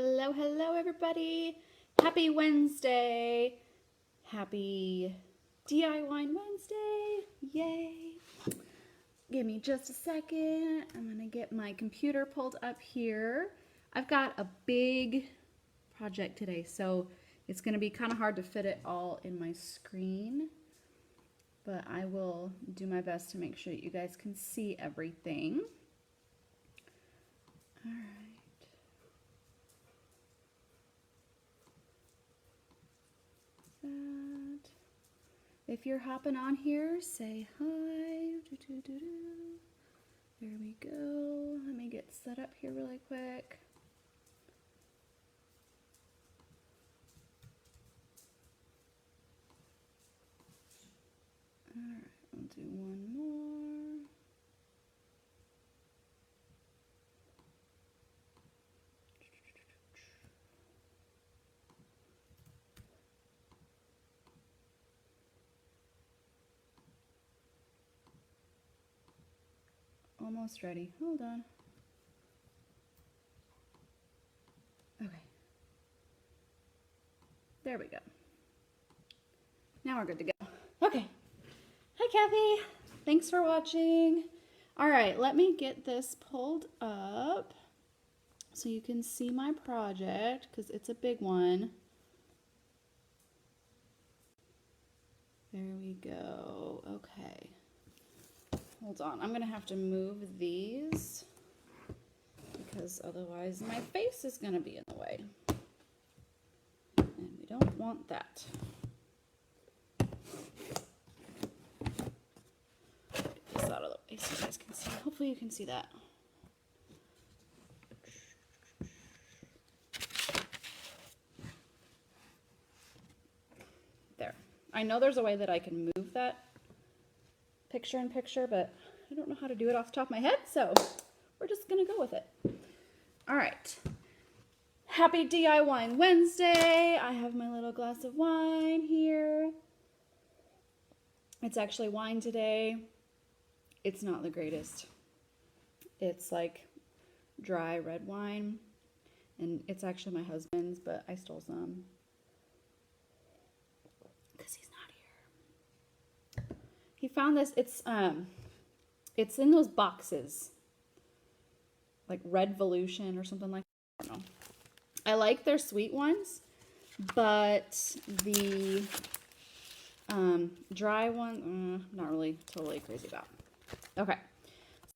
Hello, hello everybody. Happy Wednesday. Happy DIY Wednesday. Yay. Give me just a second. I'm going to get my computer pulled up here. I've got a big project today, so it's going to be kind of hard to fit it all in my screen, but I will do my best to make sure that you guys can see everything. All right. That. If you're hopping on here, say hi. There we go. Let me get set up here really quick. All right, I'll do one more. Almost ready. Hold on. Okay. There we go. Now we're good to go. Okay. Hi, Kathy. Thanks for watching. All right, let me get this pulled up so you can see my project because it's a big one. There we go. Okay. Hold on, I'm gonna have to move these because otherwise my face is gonna be in the way. And we don't want that. Get this out of the way so you guys can see. Hopefully you can see that. There. I know there's a way that I can move that picture in picture, but I don't know how to do it off the top of my head, so we're just gonna go with it. All right. Happy DIY Wednesday. I have my little glass of wine here. It's actually wine today. It's not the greatest. It's like dry red wine, and it's actually my husband's, but I stole some because he's not here. He found this. It's in those boxes, like Red Volution or something like that. I don't know. I like their sweet ones, but the dry one, not really totally crazy about. Okay,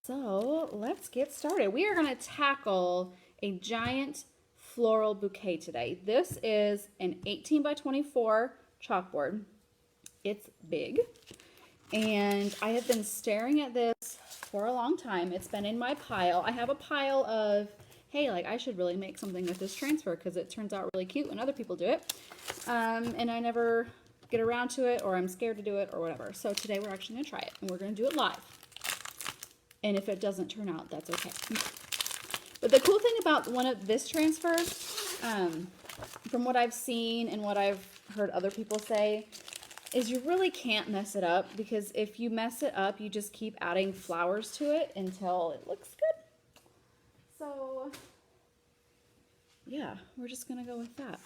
so let's get started. We are going to tackle a giant floral bouquet today. This is an 18 by 24 chalkboard. It's big. And I have been staring at this for a long time. It's been in my pile. I have a pile of, hey, like I should really make something with this transfer because it turns out really cute when other people do it. And I never get around to it, or I'm scared to do it or whatever. So today we're actually going to try it, and we're going to do it live. And if it doesn't turn out, that's okay. But the cool thing about this transfer, from what I've seen and what I've heard other people say, is you really can't mess it up, because if you mess it up, you just keep adding flowers to it until it looks good. So yeah, we're just gonna go with that.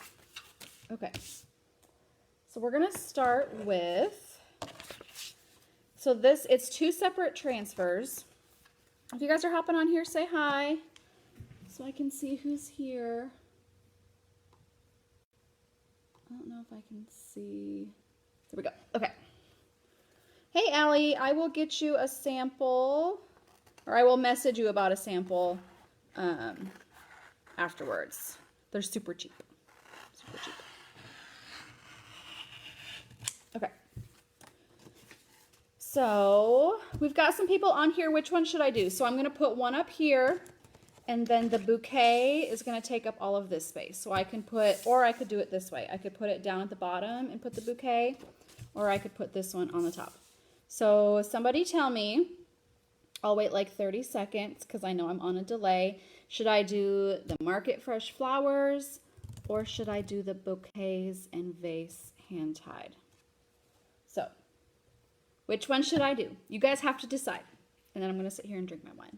Okay, so we're gonna start with, it's two separate transfers. If you guys are hopping on here, say hi so I can see who's here. I don't know if I can see. There we go. Okay. Hey, Allie, I will get you a sample, or I will message you about a sample afterwards. They're super cheap. Super cheap. Okay. So we've got some people on here. Which one should I do? So I'm going to put one up here, and then the bouquet is going to take up all of this space. So I can or I could do it this way. I could put it down at the bottom and put the bouquet, or I could put this one on the top. So somebody tell me, I'll wait like 30 seconds because I know I'm on a delay. Should I do the Market Fresh flowers, or should I do the bouquets and vase hand tied? So which one should I do? You guys have to decide. And then I'm going to sit here and drink my wine.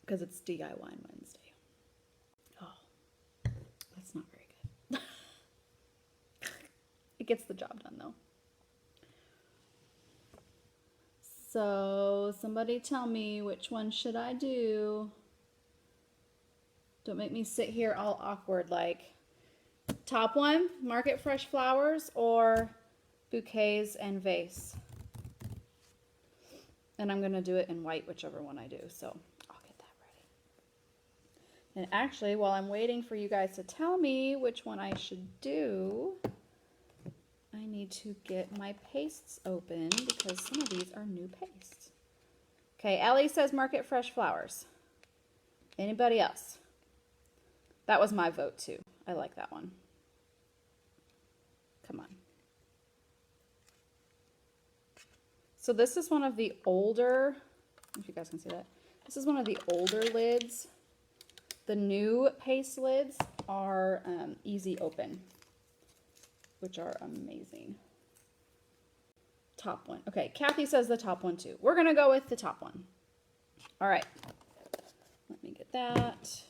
because it's DIY Wednesday. Oh, that's not very good. It gets the job done though. So somebody tell me, which one should I do? Don't make me sit here all awkward like. Top one, Market Fresh Flowers, or Bouquets and Vase. And I'm going to do it in white, whichever one I do. So I'll get that ready. And actually, while I'm waiting for you guys to tell me which one I should do, I need to get my pastes open because some of these are new pastes. Okay, Ellie says Market Fresh Flowers. Anybody else? That was my vote too. I like that one. Come on. So this is one of the older, I don't know if you guys can see that. This is one of the older lids. The new paste lids are easy open, which are amazing. Top one. Okay, Kathy says the top one too. We're going to go with the top one. All right. Let me get that.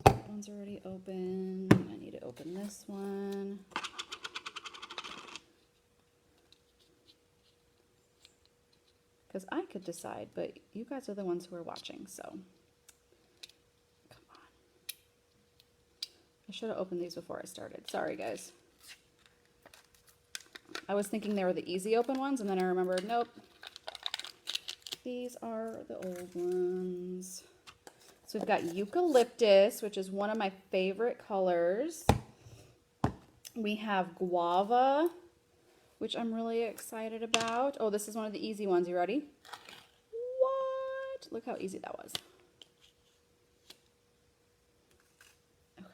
That one's already open. I need to open this one. Because I could decide, but you guys are the ones who are watching, so come on. I should have opened these before I started. Sorry, guys. I was thinking they were the easy open ones, and then I remembered, nope. These are the old ones. So we've got Eucalyptus, which is one of my favorite colors. We have Guava, which I'm really excited about. Oh, this is one of the easy ones. You ready? What? Look how easy that was. Okay.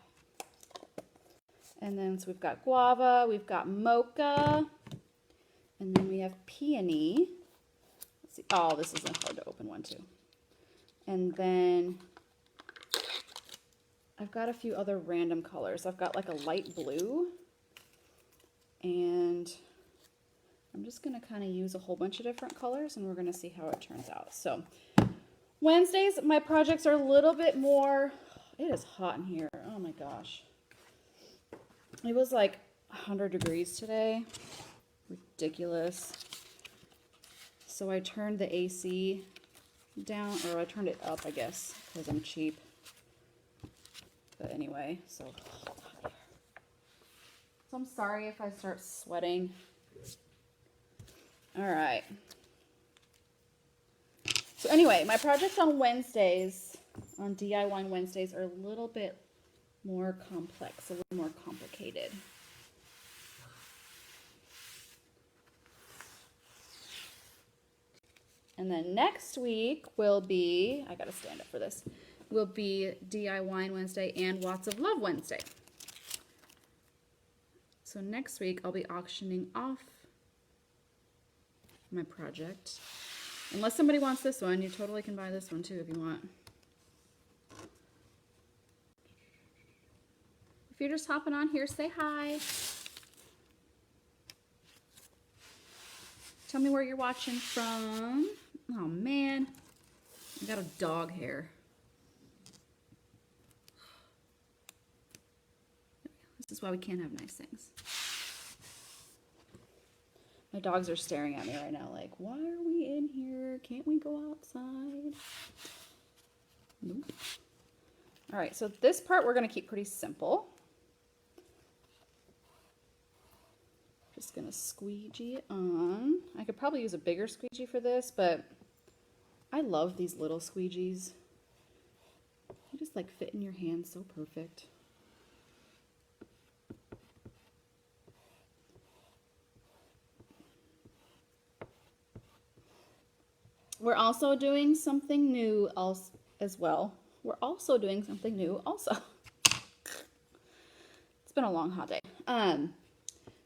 And then so we've got Guava, we've got Mocha, and then we have Peony. Let's see. Oh, this is a hard to open one too. And then I've got a few other random colors. I've got like a light blue, and I'm just going to kind of use a whole bunch of different colors, and we're going to see how it turns out. So Wednesdays, my projects are a little bit more, it is hot in here. Oh my gosh. It was like 100 degrees today. Ridiculous. So I turned the AC down, or I turned it up, I guess, because I'm cheap. But anyway, so I'm sorry if I start sweating. All right. So anyway, my projects on Wednesdays, on DIY Wednesdays, are a little bit more complex, a little more complicated. And then next week will be, I gotta stand up for this, will be DIY Wednesday and Watts of Love Wednesday. So next week I'll be auctioning off my project. Unless somebody wants this one, you totally can buy this one too if you want. If you're just hopping on here, say hi. Tell me where you're watching from. Oh man, I got a dog hair. This is why we can't have nice things. My dogs are staring at me right now like, why are we in here? Can't we go outside? Nope. All right, so this part we're going to keep pretty simple. Just going to squeegee it on. I could probably use a bigger squeegee for this, but I love these little squeegees. They just like fit in your hand so perfect. We're also doing something new as well. We're also doing something new also. It's been a long hot day.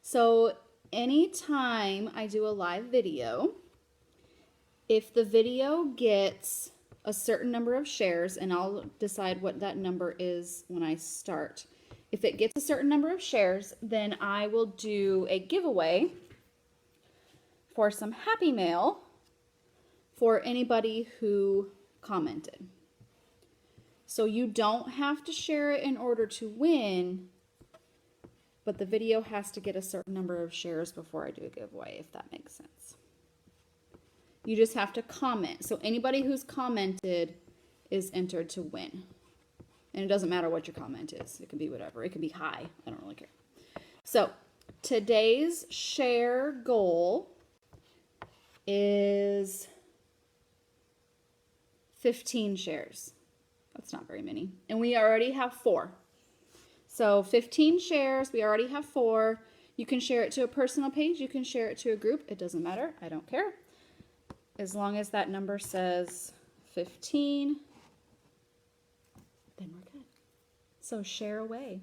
So anytime I do a live video, if the video gets a certain number of shares, and I'll decide what that number is when I start. If it gets a certain number of shares, then I will do a giveaway for some Happy Mail for anybody who commented. So you don't have to share it in order to win, but the video has to get a certain number of shares before I do a giveaway, if that makes sense. You just have to comment. So anybody who's commented is entered to win. And it doesn't matter what your comment is. It can be whatever. It can be high. I don't really care. So today's share goal is 15 shares. That's not very many. And we already have 4. So 15 shares. We already have 4. You can share it to a personal page. You can share it to a group. It doesn't matter. I don't care. As long as that number says 15, then we're good. So share away.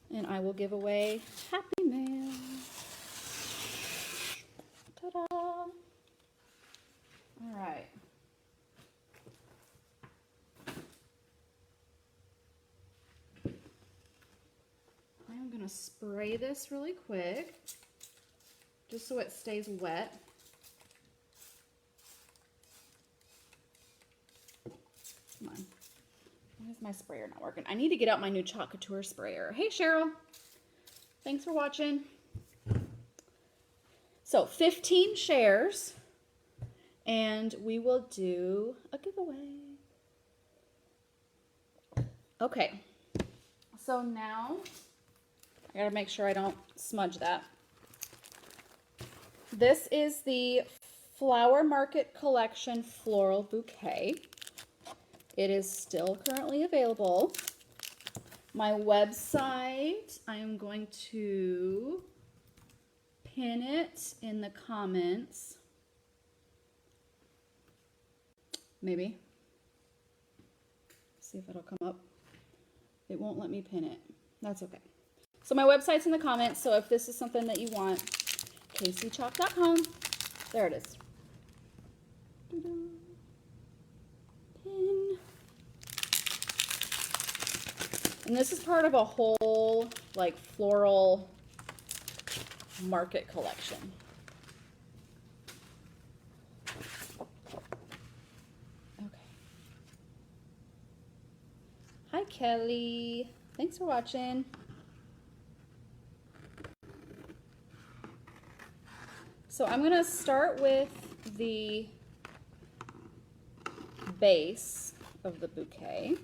And I will give away Happy Mail. Ta-da! All right. I'm going to spray this really quick, just so it stays wet. Come on. Why is my sprayer not working? I need to get out my new Chalk Couture sprayer. Hey, Cheryl. Thanks for watching. So 15 shares, and we will do a giveaway. Okay. So now I gotta make sure I don't smudge that. This is the Flower Market Collection Floral Bouquet. It is still currently available. My website, I am going to pin it in the comments. Maybe. See if it'll come up. It won't let me pin it. That's okay. So my website's in the comments, so if this is something that you want, kchalk.com. There it is. Pin. And this is part of a whole, like, floral market collection. Okay. Hi, Kelly. Thanks for watching. So I'm going to start with the base of the bouquet.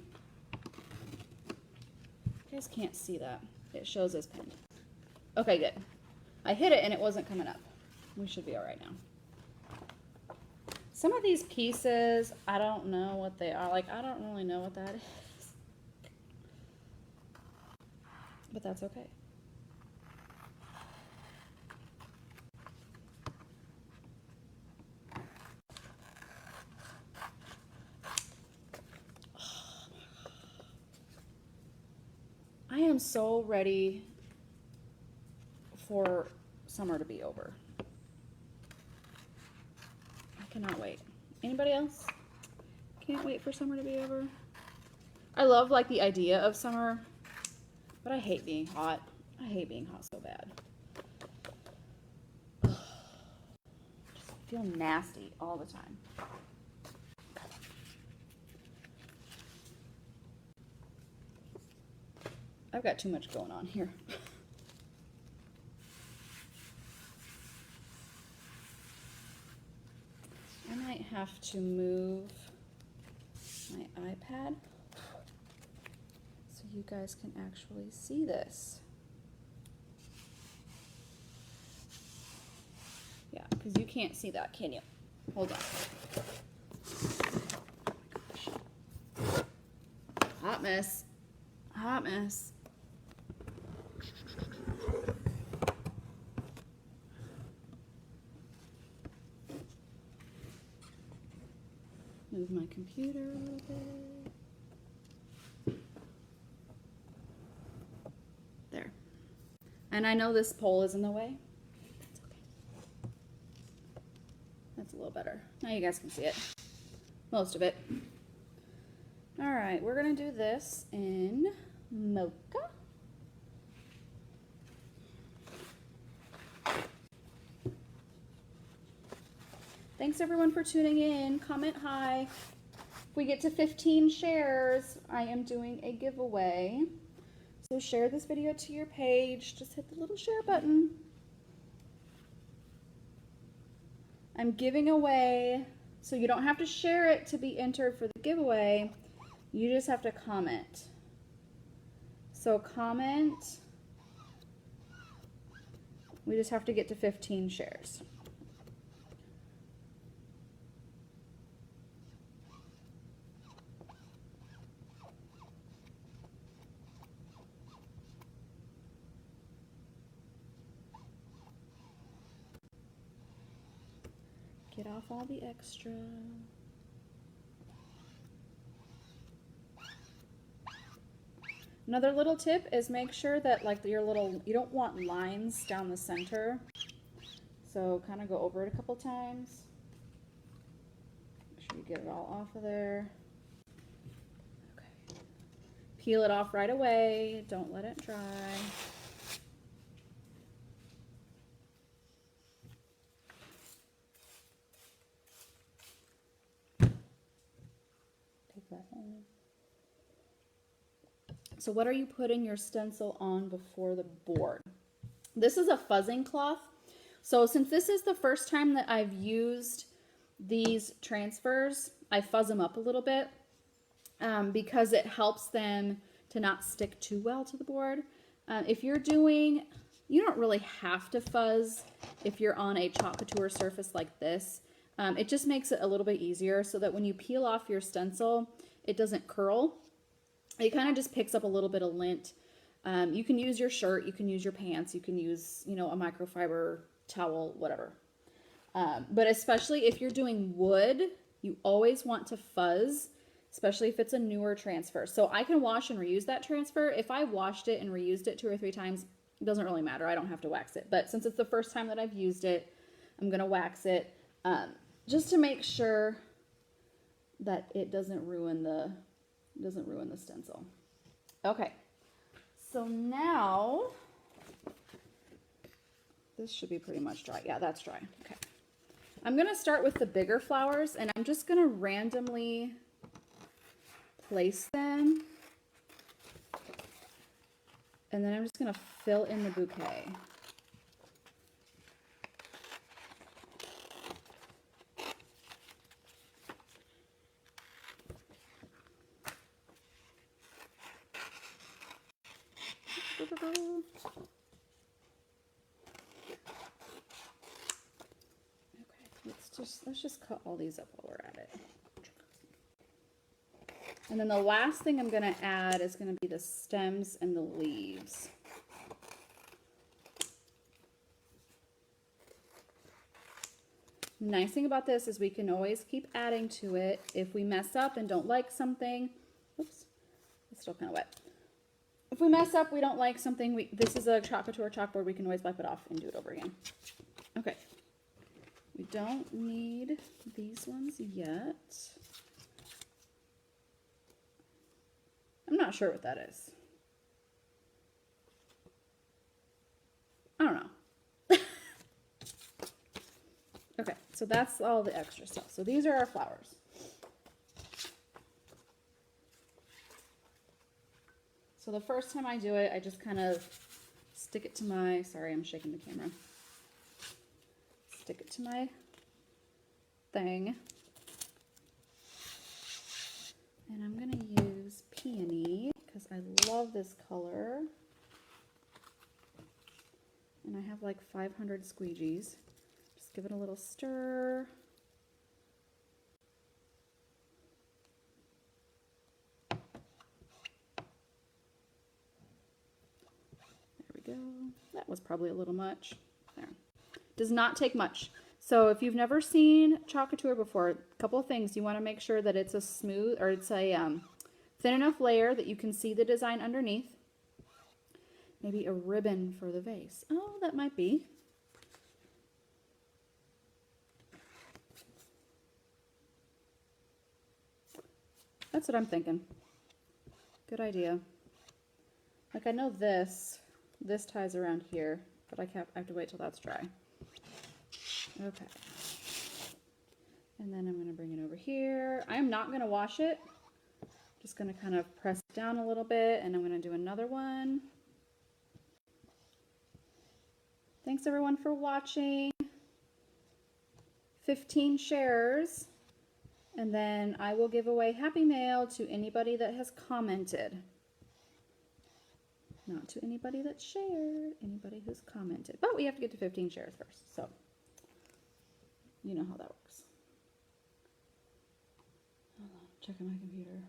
You guys can't see that. It shows as pinned. Okay, good. I hit it and it wasn't coming up. We should be all right now. Some of these pieces, I don't know what they are. Like, I don't really know what that is. But that's okay. I am so ready for summer to be over. I cannot wait. Anybody else? Can't wait for summer to be over. I love, like, the idea of summer, but I hate being hot. I hate being hot so bad. Just feel nasty all the time. I've got too much going on here. I might have to move my iPad so you guys can actually see this. Yeah, because you can't see that, can you? Hold on. Oh my gosh. Hot mess. Hot mess. Move my computer a little bit. There. And I know this pole is in the way. That's okay. That's a little better. Now you guys can see it. Most of it. All right, we're going to do this in Mocha. Thanks everyone for tuning in. Comment hi. we get to 15 shares, I am doing a giveaway. So share this video to your page. Just hit the little share button. I'm giving away, so you don't have to share it to be entered for the giveaway. You just have to comment. So comment. We just have to get to 15 shares. Get off all the extra. Another little tip is make sure that like you don't want lines down the center. So kind of go over it a couple times. Make sure you get it all off of there. Okay. Peel it off right away. Don't let it dry. So what are you putting your stencil on before the board? This is a fuzzing cloth. So since this is the first time that I've used these transfers, I fuzz them up a little bit because it helps them to not stick too well to the board. If you're doing, you don't really have to fuzz if you're on a Chalk Couture surface like this. It just makes it a little bit easier so that when you peel off your stencil, it doesn't curl. It kind of just picks up a little bit of lint. You can use your shirt, you can use your pants, you can use, you know, a microfiber towel, whatever. But especially if you're doing wood, you always want to fuzz, especially if it's a newer transfer. So I can wash and reuse that transfer. If I washed it and reused it 2 or 3 times, it doesn't really matter. I don't have to wax it. But since it's the first time that I've used it, I'm going to wax it just to make sure that it doesn't ruin the stencil. Okay, so now this should be pretty much dry. Yeah, that's dry. Okay, I'm gonna start with the bigger flowers and I'm just gonna randomly place them and then I'm just gonna fill in the bouquet. Let's just cut all these up while we're at it. And then the last thing I'm going to add is going to be the stems and the leaves. The nice thing about this is we can always keep adding to it. If we mess up and don't like something, oops, it's still kind of wet. If we mess up, we don't like something, this is a Chalk Couture chalkboard, we can always wipe it off and do it over again. Okay. We don't need these ones yet. I'm not sure what that is. I don't know. Okay, so that's all the extra stuff. So these are our flowers. So the first time I do it, I just kind of stick it to my, sorry, I'm shaking the camera. Stick it to my thing. And I'm going to use Peony because I love this color. And I have like 500 squeegees. Just give it a little stir. There we go. That was probably a little much. There. Does not take much. So if you've never seen Chalk Couture before, a couple of things. You want to make sure that it's a smooth, or it's a thin enough layer that you can see the design underneath. Maybe a ribbon for the vase. Oh, that might be. That's what I'm thinking. Good idea. Like I know this ties around here, but I have to wait till that's dry. Okay. And then I'm going to bring it over here. I am not going to wash it. Just going to kind of press it down a little bit, and I'm going to do another one. Thanks everyone for watching. 15 shares, and then I will give away Happy Mail to anybody that has commented. Not to anybody that shared, anybody who's commented. But we have to get to 15 shares first, so you know how that works. Hold on, checking my computer.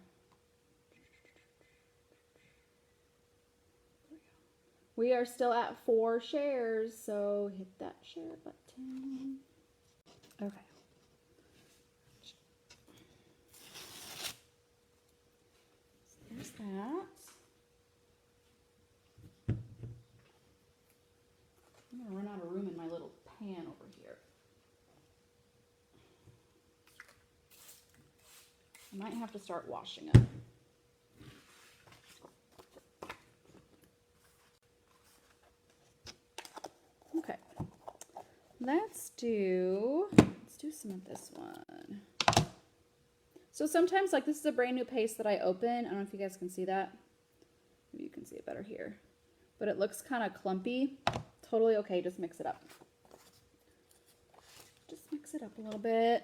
We are still at 4 shares, so hit that share button. Okay. So there's that. I'm going to run out of room in my little pan over here. I might have to start washing it. Okay. Let's do some of this one. So sometimes, like, this is a brand new paste that I open. I don't know if you guys can see that. Maybe you can see it better here. But it looks kind of clumpy. Totally okay, just mix it up. Just mix it up a little bit.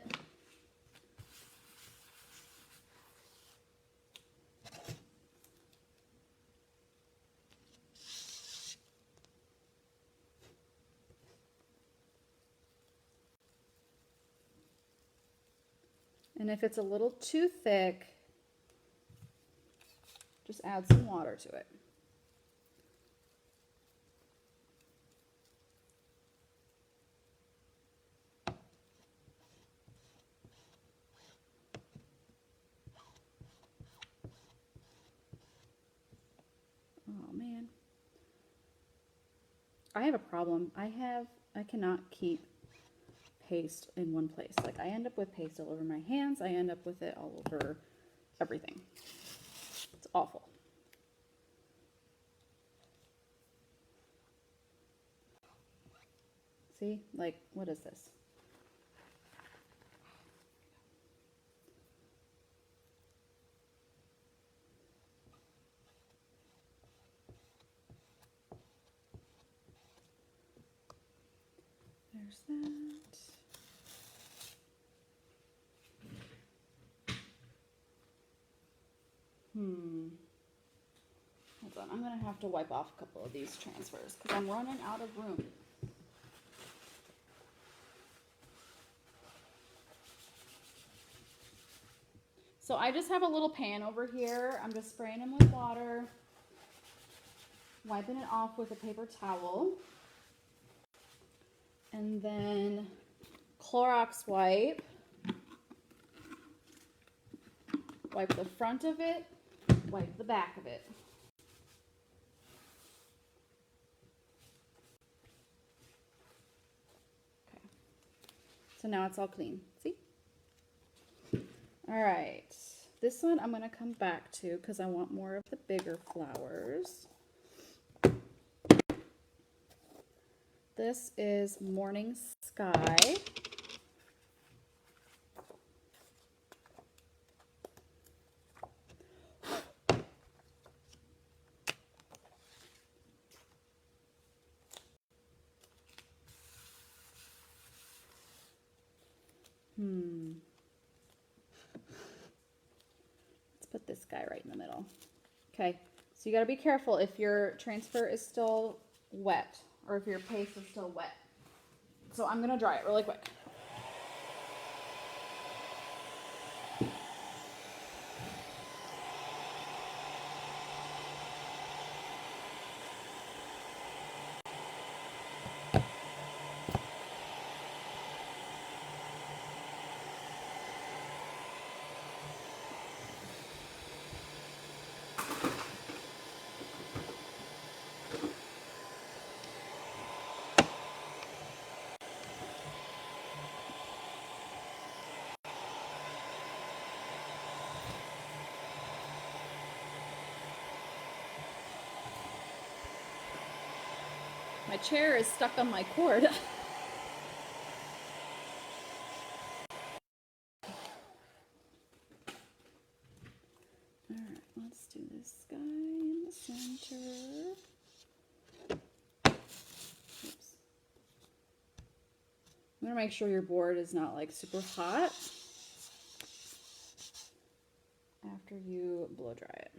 And if it's a little too thick, just add some water to it. Oh man. I have a problem. I cannot keep paste in one place. Like, I end up with paste all over my hands. I end up with it all over everything. It's awful. See? Like, what is this? There's that. Hold on, I'm going to have to wipe off a couple of these transfers because I'm running out of room. So I just have a little pan over here. I'm just spraying them with water, wiping it off with a paper towel, and then Clorox wipe. Wipe the front of it, wipe the back of it. Okay. So now it's all clean. See? All right. This one I'm going to come back to because I want more of the bigger flowers. This is Morning Sky. Let's put this guy right in the middle. Okay, so you got to be careful if your transfer is still wet or if your paste is still wet. So I'm going to dry it really quick. My chair is stuck on my cord. Let's do this guy in the center. Oops. I'm gonna make sure your board is not like super hot after you blow dry it.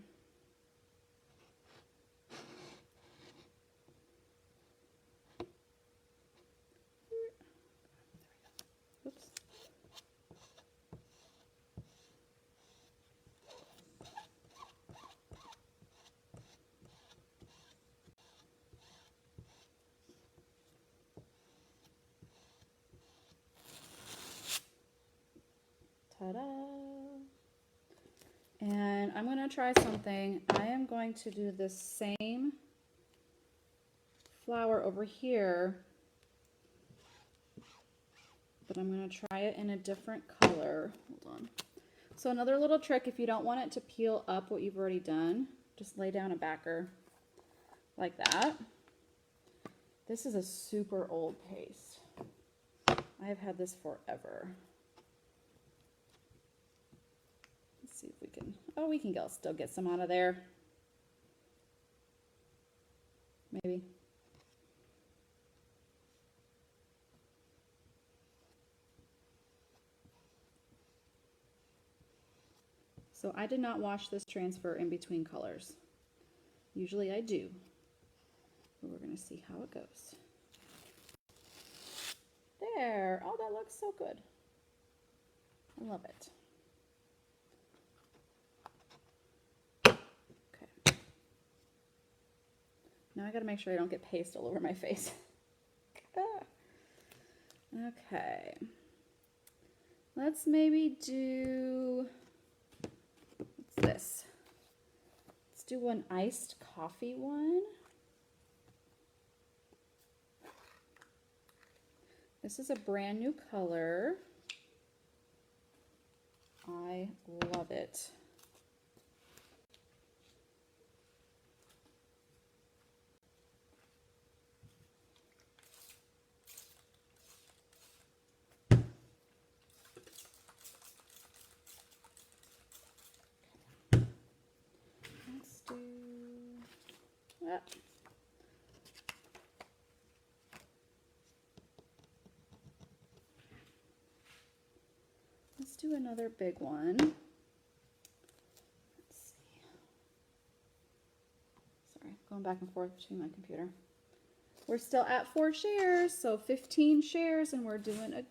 Oops. Ta-da! And I'm going to try something. I am going to do the same flower over here, but I'm going to try it in a different color. Hold on. So another little trick, if you don't want it to peel up what you've already done, just lay down a backer like that. This is a super old paste. I have had this forever. Let's see if we can, oh, we can still get some out of there. Maybe. So I did not wash this transfer in between colors. Usually I do, but we're gonna see how it goes. There, oh, that looks so good. I love it. Okay. Now I gotta make sure I don't get paste all over my face. Okay. Let's maybe do, what's this? Let's do an iced coffee one. This is a brand new color. I love it. Let's do that. Let's do another big one. Let's see. Sorry, going back and forth between my computer. We're still at 4 shares, so 15 shares, and we're doing a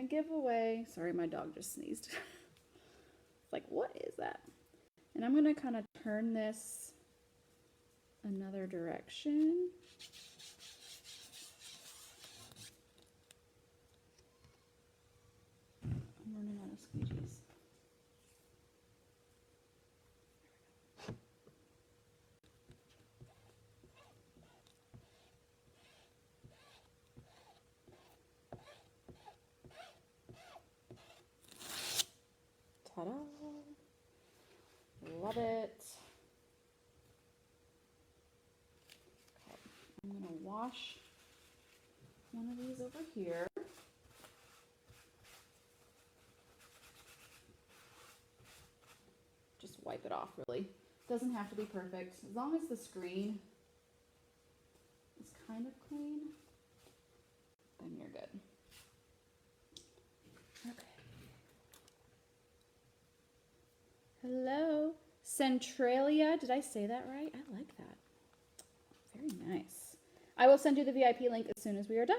giveaway. Sorry, my dog just sneezed. It's like, what is that? And I'm gonna kind of turn this another direction. I'm running out of squeegees. Ta-da! Love it. Okay, I'm gonna wash one of these over here. Just wipe it off, really. Doesn't have to be perfect. As long as the screen is kind of clean, then you're good. Okay. Hello, Centralia. Did I say that right? I like that. Very nice. I will send you the VIP link as soon as we are done.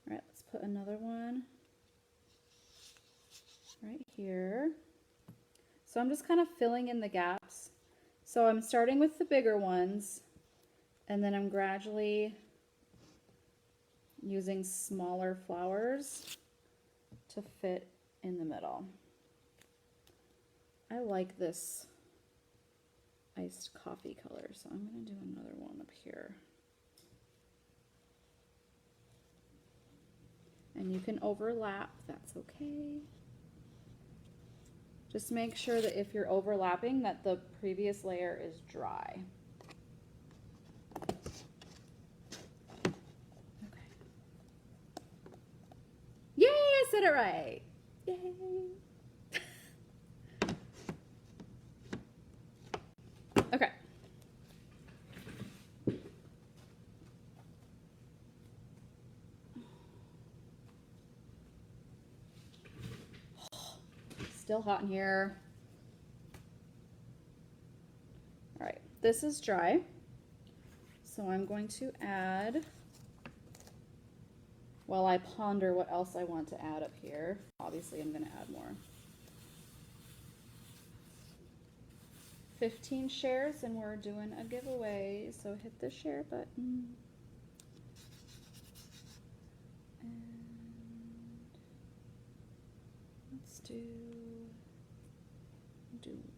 All right, let's put another one right here. So I'm just kind of filling in the gaps. So I'm starting with the bigger ones, and then I'm gradually using smaller flowers to fit in the middle. I like this iced coffee color, so I'm going to do another one up here. And you can overlap, that's okay. Just make sure that if you're overlapping that the previous layer is dry. Okay. Yay! it right. Yay. Okay. Still hot in here. All right, this is dry. So I'm going to add, while I ponder what else I want to add up here. Obviously, I'm going to add more. 15 shares, and we're doing a giveaway. So hit the share button. And let's do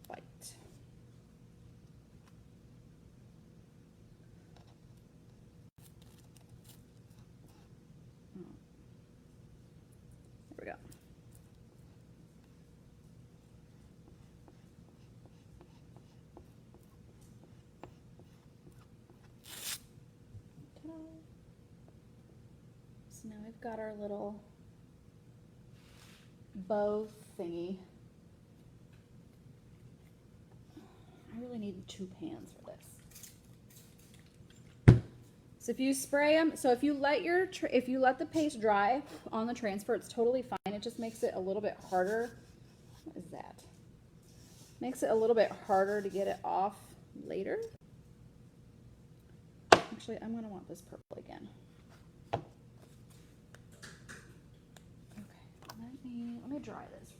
white. There we go. So now we've got our little bow thingy. I really need 2 pans for this. So if you spray them, so if you let the paste dry on the transfer, it's totally fine. It just makes it a little bit harder. What is that? Makes it a little bit harder to get it off later. Actually, I'm gonna want this purple again. Okay, let me dry this.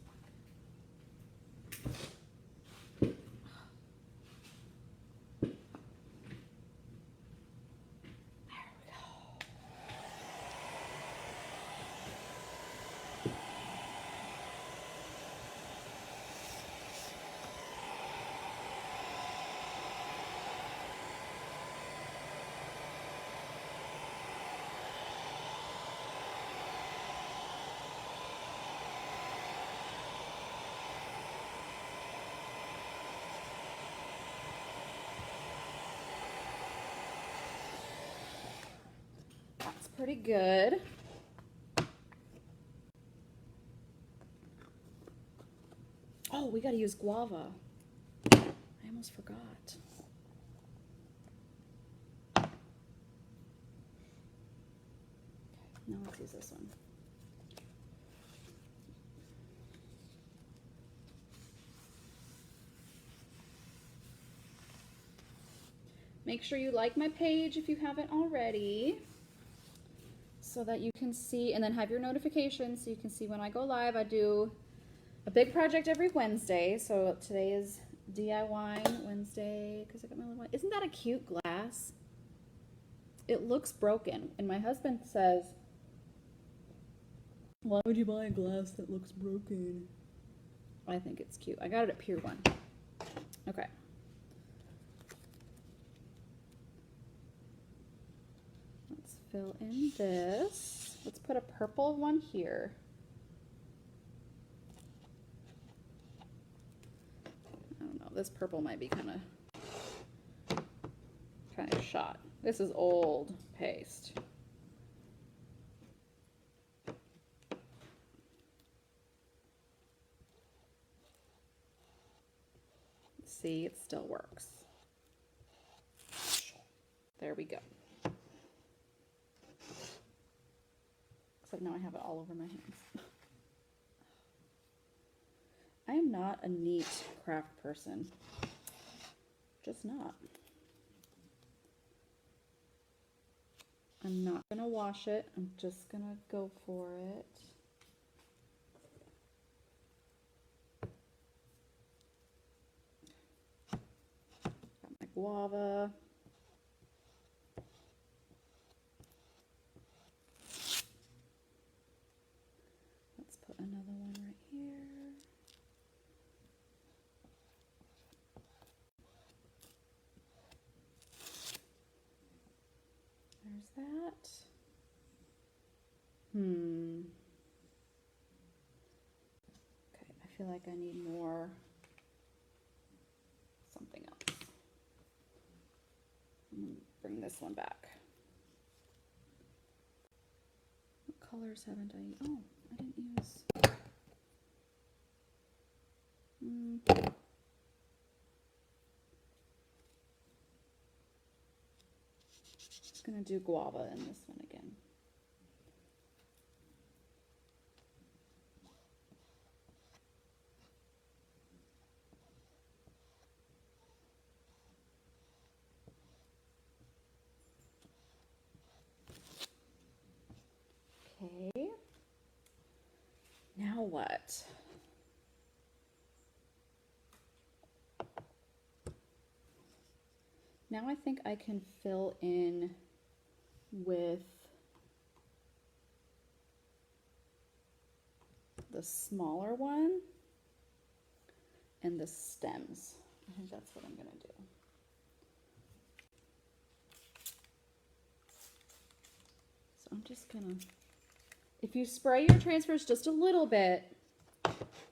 That's pretty good. Oh, we gotta use guava. I almost forgot. Okay, now let's use this one. Make sure you like my page if you haven't already, so that you can see, and then have your notifications so you can see when I go live. I do a big project every Wednesday, so today is DIY Wednesday because I got my little one. Isn't that a cute glass? It looks broken, and my husband says, why would you buy a glass that looks broken? I think it's cute. I got it at Pier 1. Okay. Let's fill in this. Let's put a purple one here. I don't know. This purple might be kind of shot. This is old paste. See, it still works. There we go. Except now I have it all over my hands. I am not a neat craft person. Just not. I'm not gonna wash it. I'm just gonna go for it. Got my guava. Let's put another one right here. There's that. Okay, I feel like I need more something else. I'm gonna bring this one back. What colors haven't I? Oh, I didn't use... Just going to do guava in this one again. Okay. Now what? Now I think I can fill in with the smaller one and the stems. I think that's what I'm going to do. So I'm just going to, if you spray your transfers just a little bit,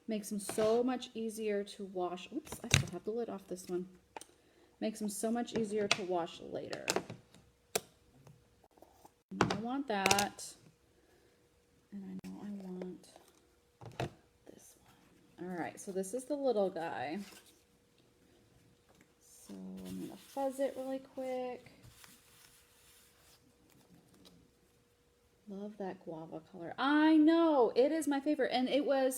makes them so much easier to wash. Oops, I still have the lid off this one. Makes them so much easier to wash later. And I want that. And I know I want this one. All right, so this is the little guy. So I'm going to fuzz it really quick. Love that guava color. I know, it is my favorite. And it was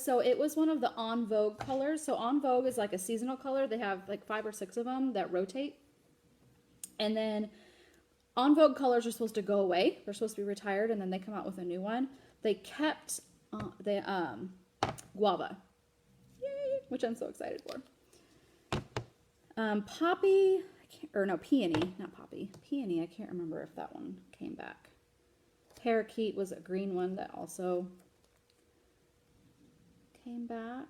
one of the En Vogue colors. So En Vogue is like a seasonal color. They have like 5 or 6 of them that rotate. And then En Vogue colors are supposed to go away. They're supposed to be retired, and then they come out with a new one. They kept guava. Yay, which I'm so excited for. Poppy, peony, not poppy. Peony, I can't remember if that one came back. Parakeet was a green one that also came back.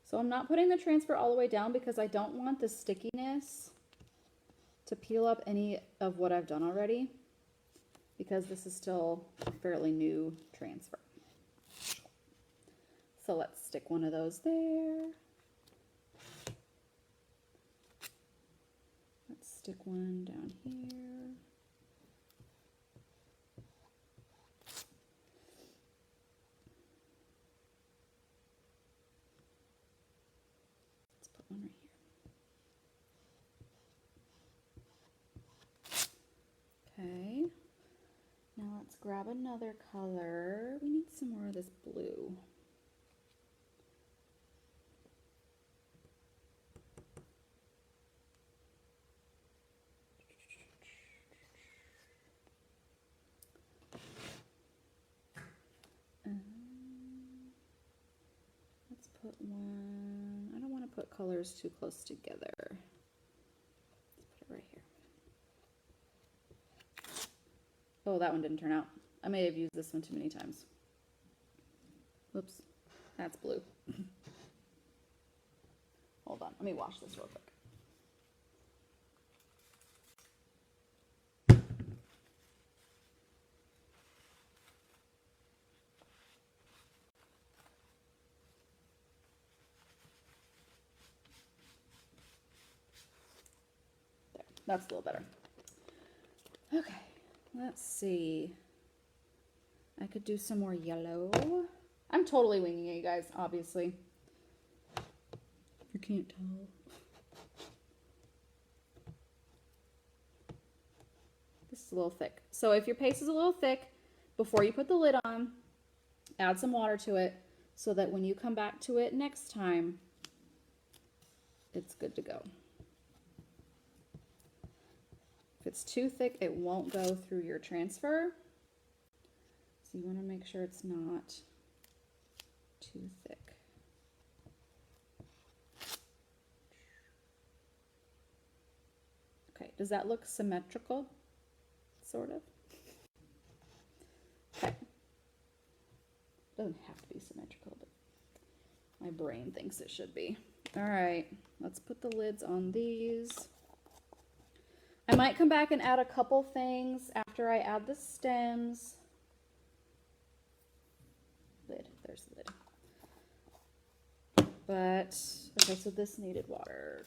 So I'm not putting the transfer all the way down because I don't want the stickiness to peel up any of what I've done already, because this is still a fairly new transfer. So let's stick one of those there. Stick one down here. Let's put one right here. Okay. Now let's grab another color. We need some more of this blue. Let's put one. I don't want to put colors too close together. Let's put it right here. Oh, that one didn't turn out. I may have used this one too many times. Whoops, that's blue. Hold on, let me wash this real quick. There, that's a little better. Okay, let's see. I could do some more yellow. I'm totally winging it, you guys, obviously. If you can't tell. This is a little thick. So if your paste is a little thick, before you put the lid on, add some water to it so that when you come back to it next time, it's good to go. If it's too thick, it won't go through your transfer. So you want to make sure it's not too thick. Okay, does that look symmetrical? Sort of. Okay. Doesn't have to be symmetrical, but my brain thinks it should be. All right, let's put the lids on these. I might come back and add a couple things after I add the stems. Lid, there's the lid. But, okay, so this needed water.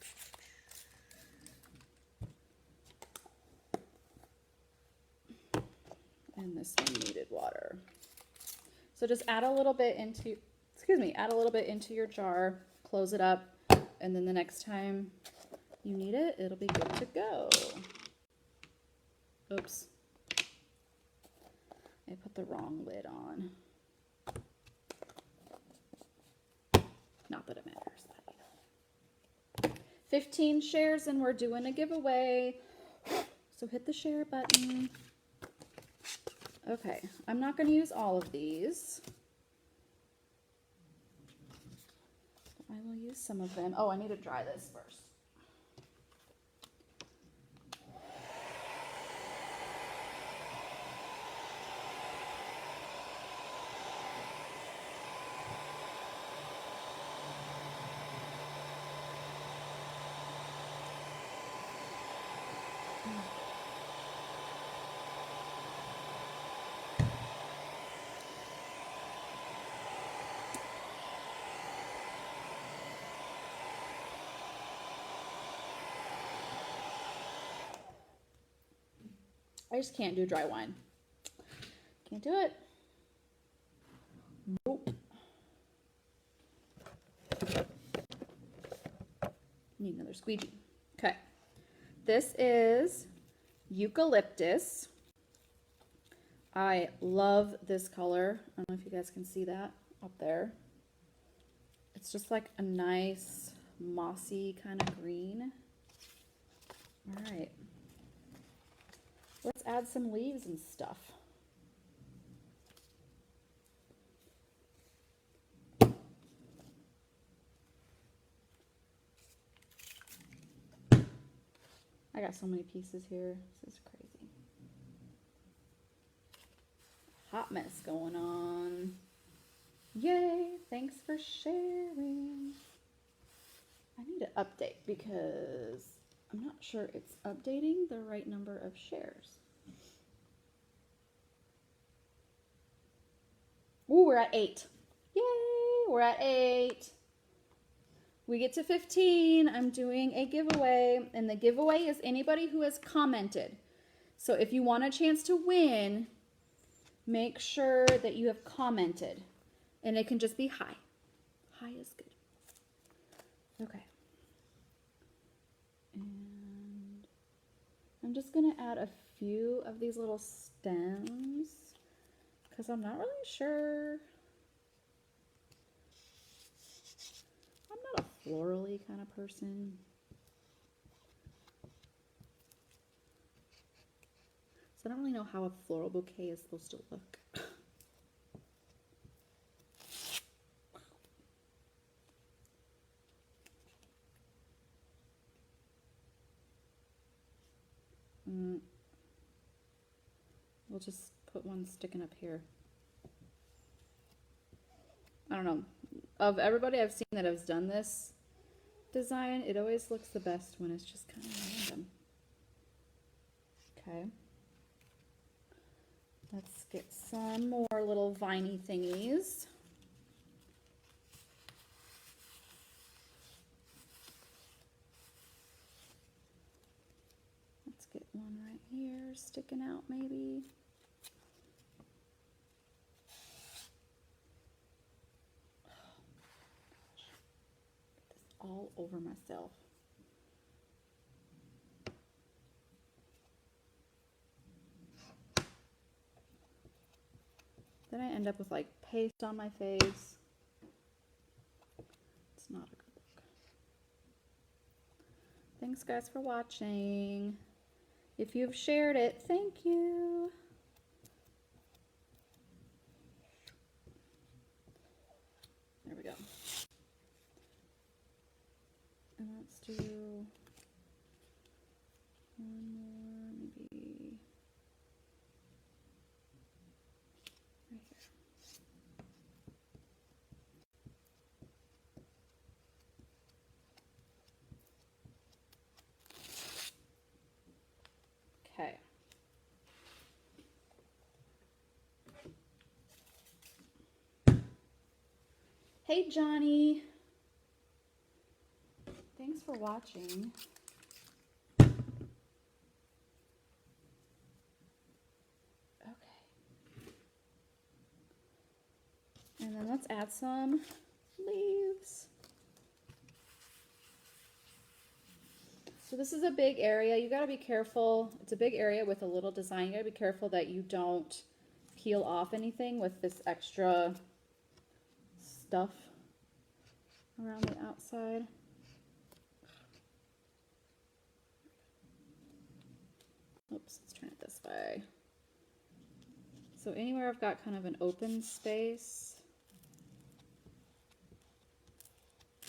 And this one needed water. So just add a little bit into, add a little bit into your jar, close it up, and then the next time you need it, it'll be good to go. Oops. I put the wrong lid on. Not that it matters. 15 shares and we're doing a giveaway. So hit the share button. Okay, I'm not going to use all of these. I will use some of them. Oh, I need to dry this first. I just can't do dry wine. Can't do it. Nope. Need another squeegee. Okay. This is eucalyptus. I love this color. I don't know if you guys can see that up there. It's just like a nice mossy kind of green. All right. Let's add some leaves and stuff. I got so many pieces here. This is crazy. Hot mess going on. Yay! Thanks for sharing. I need to update because I'm not sure it's updating the right number of shares. Ooh, we're at 8. Yay! We're at 8. We get to 15. I'm doing a giveaway, and the giveaway is anybody who has commented. So if you want a chance to win, make sure that you have commented, and it can just be hi. Hi is good. Okay. And I'm just going to add a few of these little stems because I'm not really sure. I'm not a florally kind of person. So I don't really know how a floral bouquet is supposed to look. We'll just put one sticking up here. I don't know. Of everybody I've seen that has done this design, it always looks the best when it's just kind of random. Okay. Let's get some more little viney thingies. Let's get one right here sticking out maybe. All over myself. Then I end up with like paste on my face. It's not a good look. Thanks guys for watching. If you've shared it, thank you. There we go. And let's do one more, maybe right here. Okay. Hey Johnny. Thanks for watching. Okay. And then let's add some leaves. So this is a big area. You got to be careful. It's a big area with a little design. You got to be careful that you don't peel off anything with this extra stuff around the outside. Oops, let's turn it this way. So anywhere I've got kind of an open space, I'm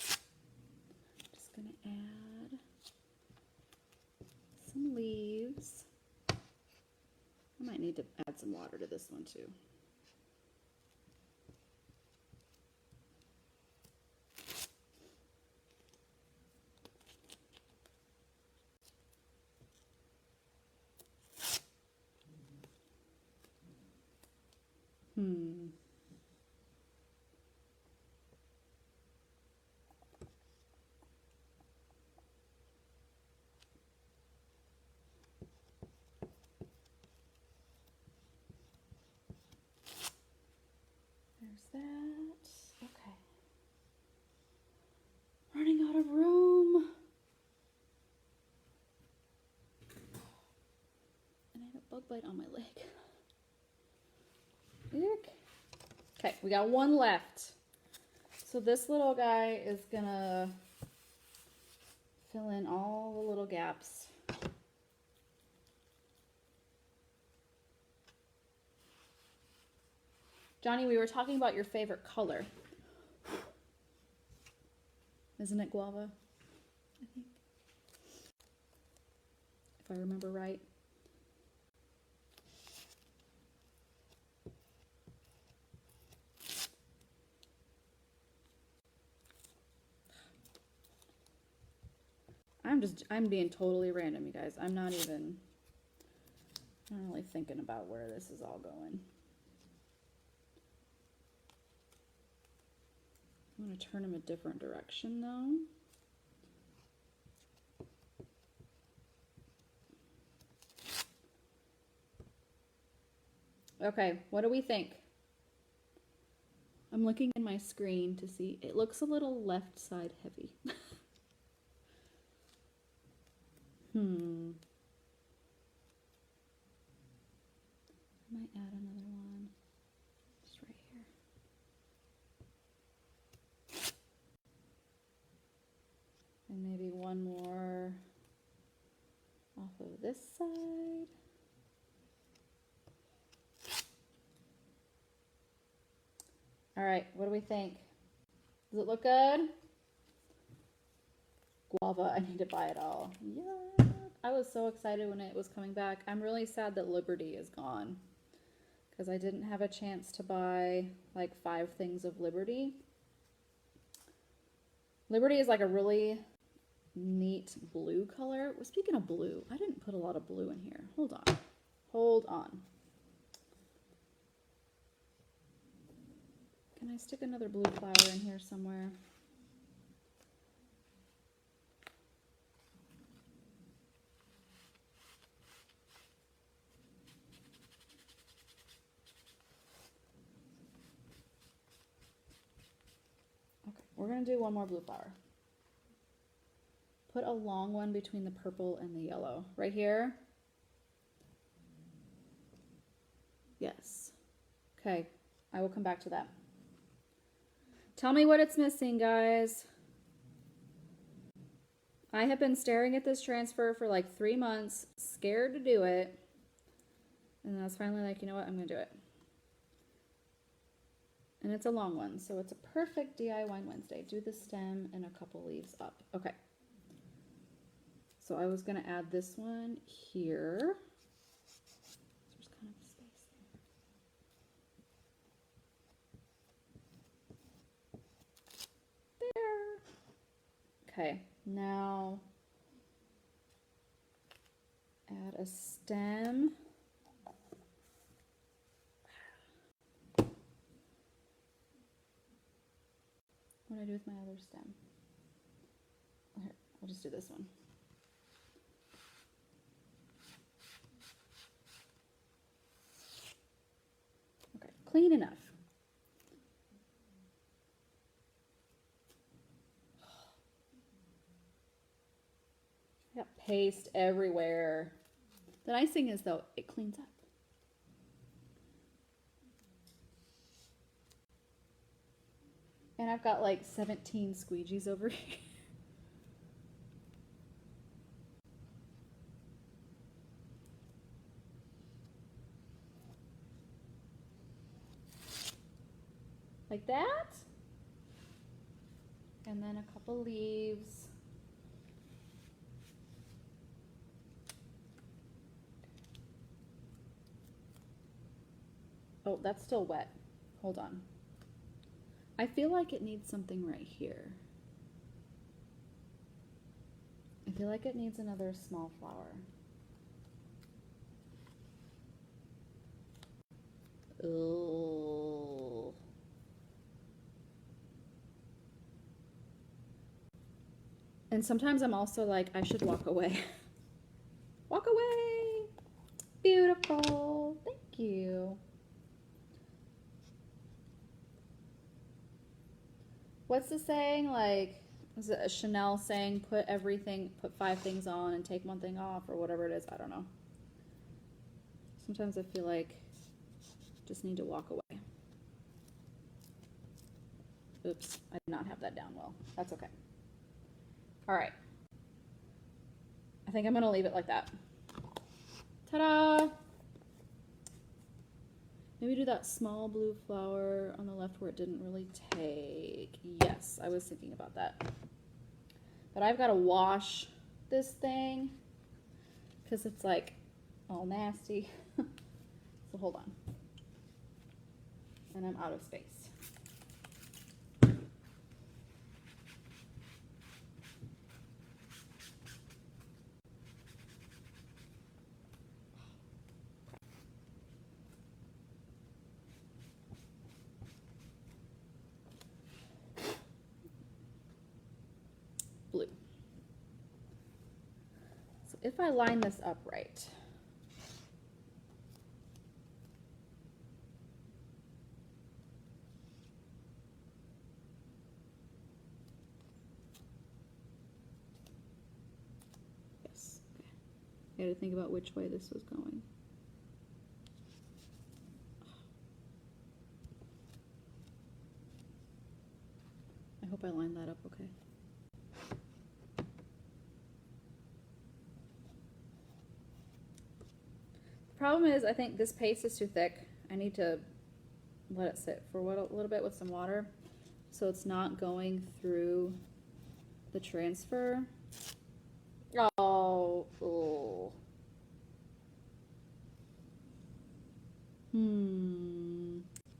just going to add some leaves. I might need to add some water to this one too. There's that. Okay. Running out of room. And I have a bug bite on my leg. Eek. Okay, we got one left. So this little guy is gonna fill in all the little gaps. Johnny, we were talking about your favorite color. Isn't it guava? I think. If I remember right. I'm being totally random, you guys. I'm not really thinking about where this is all going. I'm going to turn them a different direction though. Okay, what do we think? I'm looking in my screen to see. It looks a little left side heavy. I might add another one just right here. And maybe one more off of this side. All right, what do we think? Does it look good? Guava, I need to buy it all. Yeah, I was so excited when it was coming back. I'm really sad that Liberty is gone because I didn't have a chance to buy like 5 things of Liberty. Liberty is like a really neat blue color. Well, speaking of blue, I didn't put a lot of blue in here. Hold on. Hold on. Can I stick another blue flower in here somewhere? Okay, we're going to do one more blue flower. Put a long one between the purple and the yellow. Right here? Yes. Okay, I will come back to that. Tell me what it's missing, guys. I have been staring at this transfer for like 3 months, scared to do it. And I was finally like, you know what, I'm going to do it. And it's a long one, so it's a perfect DIY Wednesday. Do the stem and a couple leaves up. Okay. So I was going to add this one here. There's kind of a space there. There. Okay, now add a stem. What do I do with my other stem? Oh, here, I'll just do this one. Okay, clean enough. paste everywhere. The nice thing is, though, it cleans up. And I've got like 17 squeegees over here. Like that. And then a couple leaves. Oh, that's still wet. Hold on. I feel like it needs something right here. I feel like it needs another small flower. Ooh. And sometimes I'm also like, I should walk away. Walk away. Beautiful. Thank you. What's the saying? Like, is it a Chanel saying, put 5 things on and take 1 thing off, or whatever it is? I don't know. Sometimes I feel like I just need to walk away. Oops, I did not have that down well. That's okay. All right. I think I'm going to leave it like that. Ta-da! Maybe do that small blue flower on the left where it didn't really take. Yes, I was thinking about that. But I've got to wash this thing because it's like all nasty. So hold on. And I'm out of space. Blue. So if I line this up right, yes, okay. I had to think about which way this was going. I hope I lined that up okay. Problem is, I think this paste is too thick. I need to let it sit for a little bit with some water so it's not going through the transfer. Oh, oh.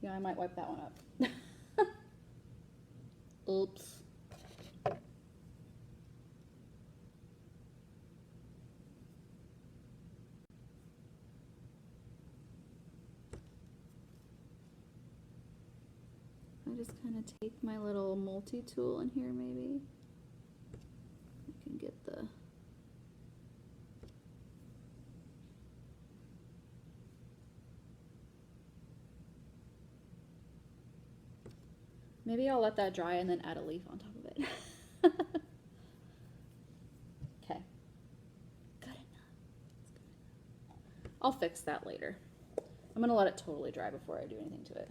Yeah, I might wipe that one up. Oops. I just kind of take my little multi-tool in here, maybe. I can get the... Maybe I'll let that dry and then add a leaf on top of it. Okay. Good enough. I'll fix that later. I'm going to let it totally dry before I do anything to it.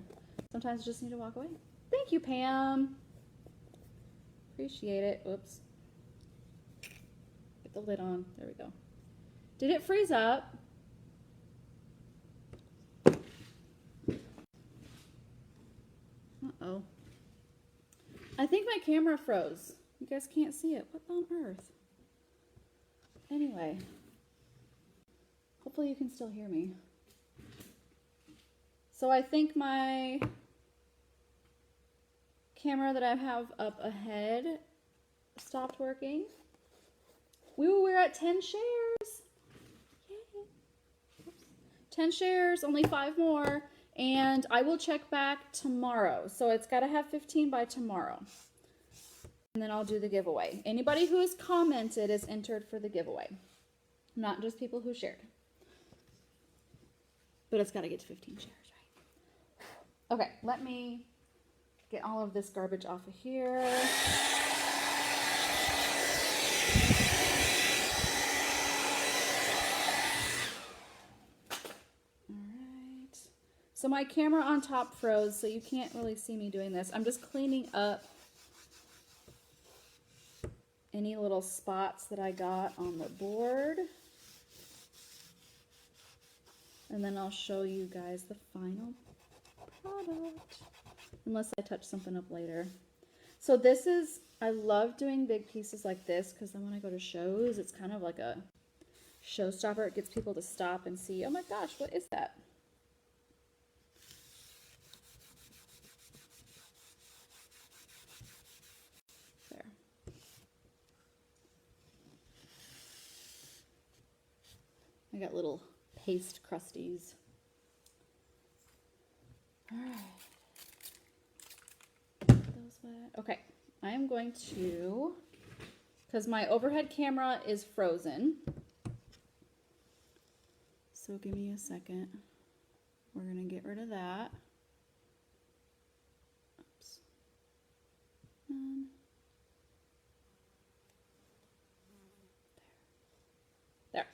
Sometimes I just need to walk away. Thank you, Pam. Appreciate it. Oops. Get the lid on. There we go. Did it freeze up? Uh-oh. I think my camera froze. You guys can't see it. What on earth? Anyway. Hopefully you can still hear me. So I think my camera that I have up ahead stopped working. We're at 10 shares. Yay. Oops. 10 shares, only 5 more. And I will check back tomorrow. So it's got to have 15 by tomorrow. And then I'll do the giveaway. Anybody who has commented is entered for the giveaway. Not just people who shared. But it's got to get to 15 shares, right? Okay, let me get all of this garbage off of here. So my camera on top froze, so you can't really see me doing this. I'm just cleaning up any little spots that I got on the board. And then I'll show you guys the final product. Unless I touch something up later. So this is, I love doing big pieces like this because then when I go to shows, it's kind of like a showstopper. It gets people to stop and see, oh my gosh, what is that? There. I got little paste crusties. All right. Those wet. Okay, I am going to, because my overhead camera is frozen. So give me a second. We're going to get rid of that. Oops. There.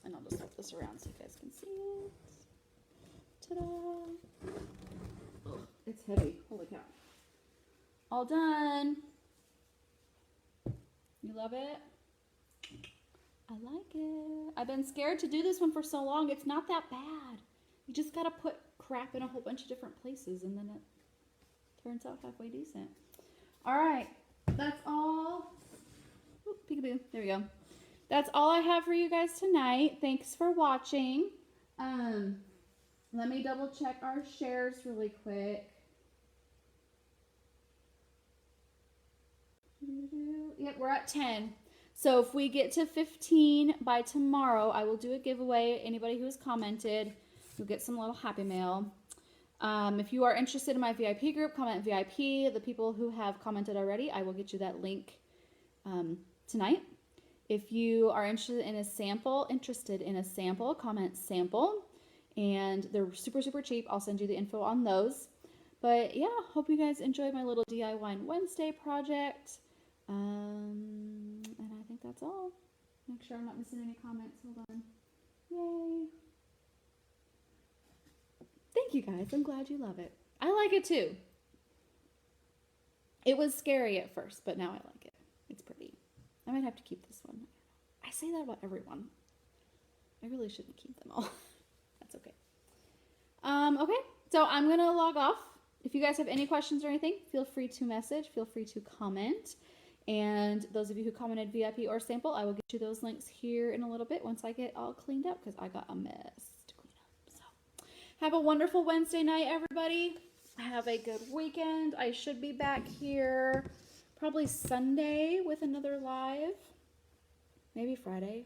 And I'll just flip this around so you guys can see it. Ta-da! Oh, it's heavy. Holy cow. All done. You love it? I like it. I've been scared to do this one for so long. It's not that bad. You just got to put crap in a whole bunch of different places and then it turns out halfway decent. All right. That's all. Oop, peekaboo. There we go. That's all I have for you guys tonight. Thanks for watching. Let me double check our shares really quick. Yep, we're at 10. So if we get to 15 by tomorrow, I will do a giveaway. Anybody who has commented, you'll get some little happy mail. If you are interested in my VIP group, comment VIP. The people who have commented already, I will get you that link tonight. If you are interested in a sample, comment sample. And they're super, super cheap. I'll send you the info on those. But yeah, hope you guys enjoyed my little DIY Wednesday project. And I think that's all. Make sure I'm not missing any comments. Hold on. Yay. Thank you guys. I'm glad you love it. I like it too. It was scary at first, but now I like it. It's pretty. I might have to keep this one. I say that about everyone. I really shouldn't keep them all. That's okay. Okay, so I'm going to log off. If you guys have any questions or anything, feel free to message. Feel free to comment. And those of you who commented VIP or sample, I will get you those links here in a little bit once I get all cleaned up because I got a mess to clean up. So have a wonderful Wednesday night, everybody. Have a good weekend. I should be back here probably Sunday with another live. Maybe Friday.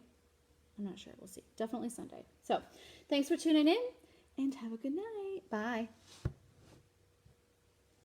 I'm not sure. We'll see. Definitely Sunday. So thanks for tuning in and have a good night. Bye.